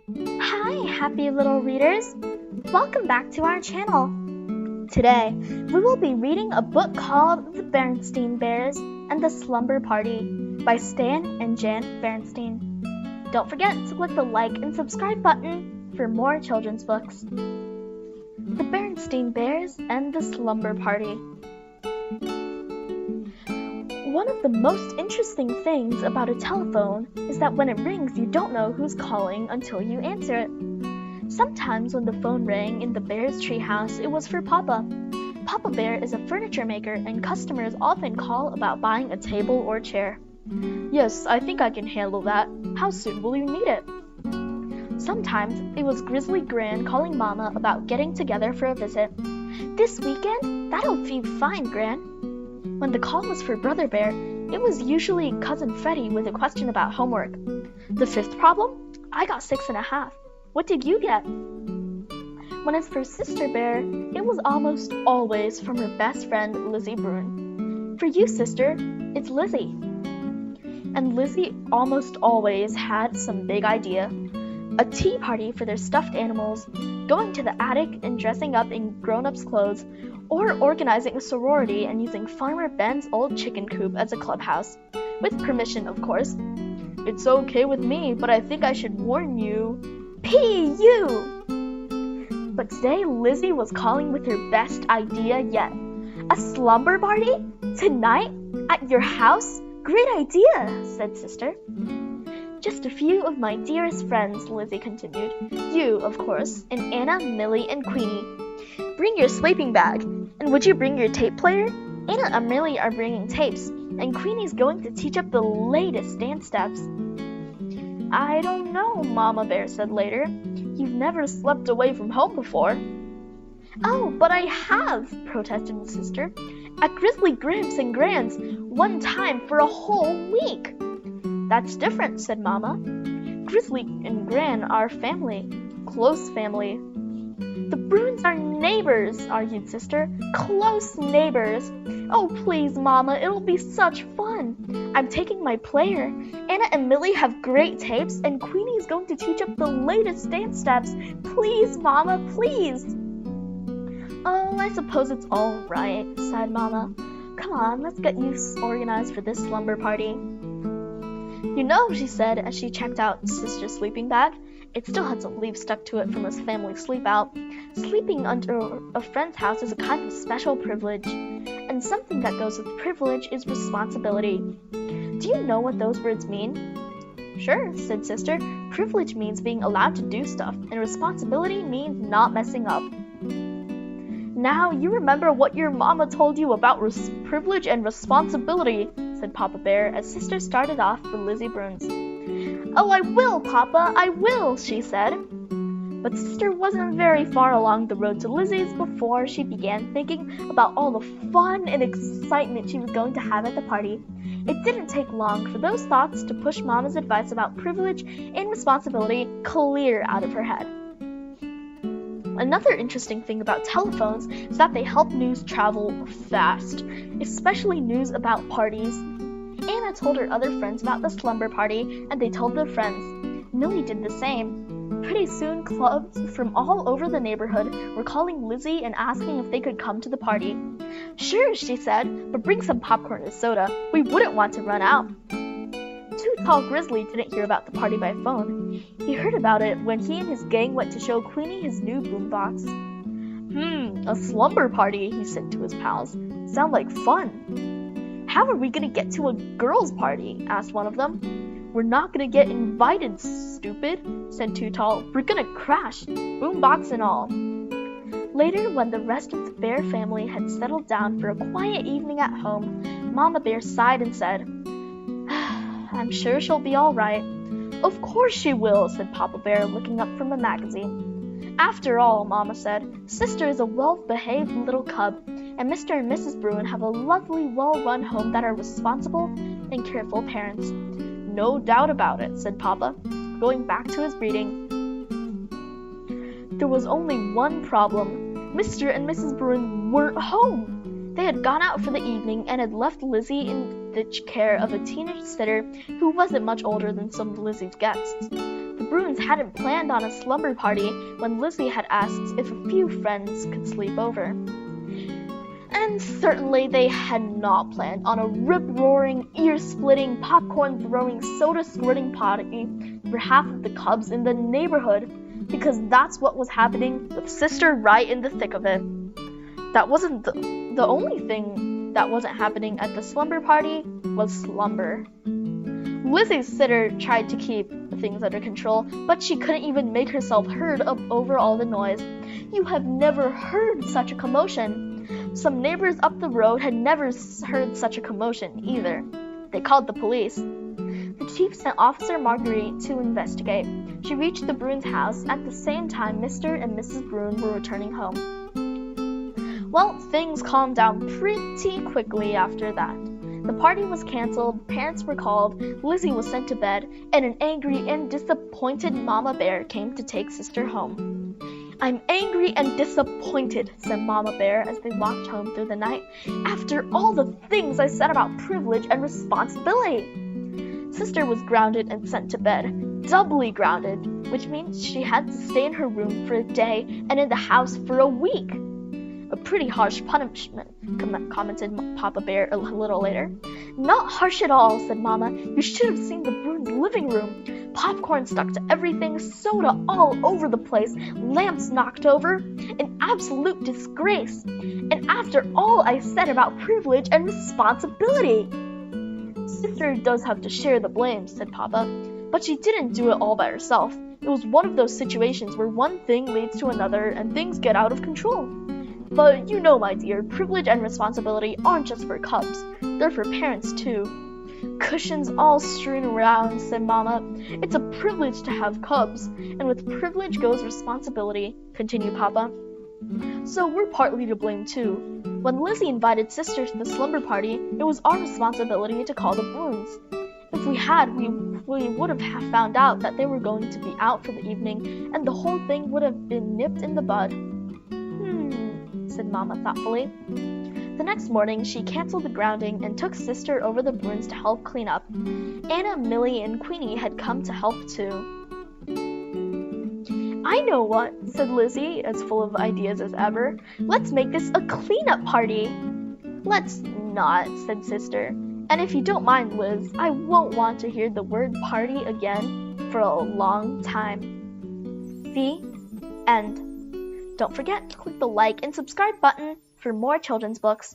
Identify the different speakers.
Speaker 1: Hi, happy little readers! Welcome back to our channel. Today, we will be reading a book called The Berenstain Bears and the Slumber Party by Stan and Jan Berenstain. Don't forget to click the like and subscribe button for more children's books. The Berenstain Bears and the Slumber Party. One of the most interesting things about a telephone is that when it rings, you don't know who's calling until you answer it. Sometimes when the phone rang in the bear's treehouse, it was for Papa. Papa Bear is a furniture maker, and customers often call about buying a table or chair. Yes, I think I can handle that. How soon will you need it? Sometimes it was Grizzly Gran calling Mama about getting together for a visit. This weekend? That'll be fine, Gran. When the call was for Brother Bear, it was usually Cousin Freddie with a question about homework. The fifth problem? I got 6.5. What did you get? When it's for Sister Bear, it was almost always from her best friend, Lizzie Bruin. For you, sister, it's Lizzie. And Lizzie almost always had some big idea. A tea party for their stuffed animals, going to the attic and dressing up in grown-ups' clothes, or organizing a sorority and using Farmer Ben's old chicken coop as a clubhouse. With permission, of course. It's okay with me, but I think I should warn you. P.U. But today, Lizzie was calling with her best idea yet. A slumber party? Tonight? At your house? Great idea, said Sister. Just a few of my dearest friends, Lizzie continued. You, of course, and Anna, Millie, and Queenie. Bring your sleeping bag. And would you bring your tape player? Anna and Millie are bringing tapes, and Queenie's going to teach up the latest dance steps. I don't know, Mama Bear said later. You've never slept away from home before. Oh, but I have, protested the sister. At Grizzly Gramps and Gran's, one time for a whole week. That's different, said Mama. Grizzly and Gran are family, close family. The Bruins are neighbors, argued Sister. Close neighbors. Oh, please, Mama, it'll be such fun. I'm taking my player. Anna and Millie have great tapes, and Queenie's going to teach up the latest dance steps. Please, Mama, please. Oh, I suppose it's all right, sighed Mama. Come on, let's get you organized for this slumber party. You know, she said as she checked out Sister's sleeping bag. It still had some leaves stuck to it from his family sleep out. Sleeping under a friend's house is a kind of special privilege. And something that goes with privilege is responsibility. Do you know what those words mean? Sure, said Sister. Privilege means being allowed to do stuff, and responsibility means not messing up. Now, you remember what your mama told you about privilege and responsibility, said Papa Bear as Sister started off for Lizzie Bruin's. Oh, I will, Papa, I will, she said. But Sister wasn't very far along the road to Lizzie's before she began thinking about all the fun and excitement she was going to have at the party. It didn't take long for those thoughts to push Mama's advice about privilege and responsibility clear out of her head. Another interesting thing about telephones is that they help news travel fast, especially news about parties. Anna told her other friends about the slumber party, and they told their friends. Millie did the same. Pretty soon, clubs from all over the neighborhood were calling Lizzie and asking if they could come to the party. Sure, she said, but bring some popcorn and soda. We wouldn't want to run out. Too Tall Grizzly didn't hear about the party by phone. He heard about it when he and his gang went to show Queenie his new boombox. A slumber party, he said to his pals. Sound like fun. How are we going to get to a girls' party? Asked one of them. We're not going to get invited, stupid, said Too Tall. We're going to crash, boombox and all. Later, when the rest of the Bear family had settled down for a quiet evening at home, Mama Bear sighed and said, I'm sure she'll be all right. Of course she will, said Papa Bear, looking up from a magazine. After all, Mama said, Sister is a well-behaved little cub, and Mr. and Mrs. Bruin have a lovely, well-run home that are responsible and careful parents. No doubt about it, said Papa, going back to his reading. There was only one problem. Mr. and Mrs. Bruin weren't home. They had gone out for the evening and had left Lizzie in the care of a teenage sitter who wasn't much older than some of Lizzie's guests. The Bruins hadn't planned on a slumber party when Lizzie had asked if a few friends could sleep over. And certainly they had not planned on a rip-roaring, ear-splitting, popcorn-throwing, soda-squirting party for half of the cubs in the neighborhood, because that's what was happening with Sister right in the thick of it. That wasn't the only thing that wasn't happening at the slumber party was slumber. Lizzie's sitter tried to keep things under control, but she couldn't even make herself heard over all the noise. You have never heard such a commotion. Some neighbors up the road had never heard such a commotion either. They called the police. The chief sent Officer Marguerite to investigate. She reached the Bruins' house at the same time Mr. and Mrs. Bruin were returning home. Well, things calmed down pretty quickly after that. The party was canceled, parents were called, Lizzie was sent to bed, and an angry and disappointed Mama Bear came to take Sister home. "I'm angry and disappointed," said Mama Bear as they walked home through the night, "after all the things I said about privilege and responsibility." Sister was grounded and sent to bed, doubly grounded, which means she had to stay in her room for a day and in the house for a week. "A pretty harsh punishment," commented Papa Bear a little later. "Not harsh at all," said Mama. "You should have seen the Bruins' living room. Popcorn stuck to everything, soda all over the place, lamps knocked over, an absolute disgrace. And after all I said about privilege and responsibility." "Sister does have to share the blame," said Papa, "but she didn't do it all by herself. It was one of those situations where one thing leads to another and things get out of control. But you know, my dear, privilege and responsibility aren't just for cubs. They're for parents, too." "Cushions all strewn around," said Mama. "It's a privilege to have cubs, and with privilege goes responsibility," continued Papa. "So we're partly to blame, too. When Lizzie invited Sister to the slumber party, it was our responsibility to call the Bruins. If we had, we would have found out that they were going to be out for the evening, and the whole thing would have been nipped in the bud." Said Mama thoughtfully. The next morning, she canceled the grounding and took Sister over the Bruins to help clean up. Anna, Millie, and Queenie had come to help too. "I know what," said Lizzie, as full of ideas as ever. "Let's make this a cleanup party." "Let's not," said Sister. "And if you don't mind, Liz, I won't want to hear the word party again for a long time." The end. Don't forget to click the like and subscribe button for more children's books.